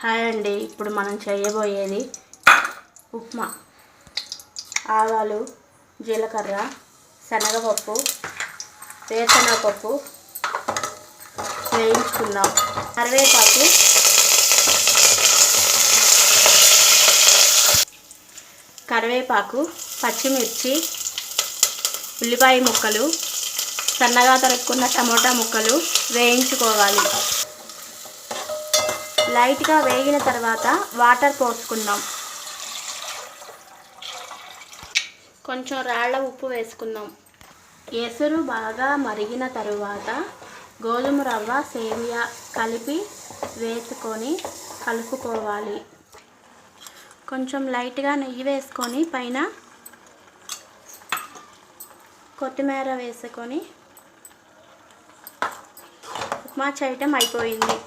Hi అండి, ఇప్పుడు మనం చేయబోయేది ఉప్మా. ఆవాలు, జీలకర్ర, శనగపప్పు, వేరుశనగపప్పు వేయించుకుందాం. కరివేపాకు, పచ్చిమిర్చి, ఉల్లిపాయ ముక్కలు, సన్నగా తరుక్కున్న టమోటా ముక్కలు వేయించుకోవాలి. లైట్గా వేగిన తర్వాత వాటర్ పోసుకుందాం. కొంచెం రాళ్ళ ఉప్పు వేసుకుందాం. ఎసురు బాగా మరిగిన తరువాత గోధుమ రవ్వ, సేమియా కలిపి వేసుకొని కలుపుకోవాలి. కొంచెం లైట్గా నెయ్యి వేసుకొని పైన కొత్తిమీర వేసుకొని ఉప్మా చేయటం అయిపోయింది.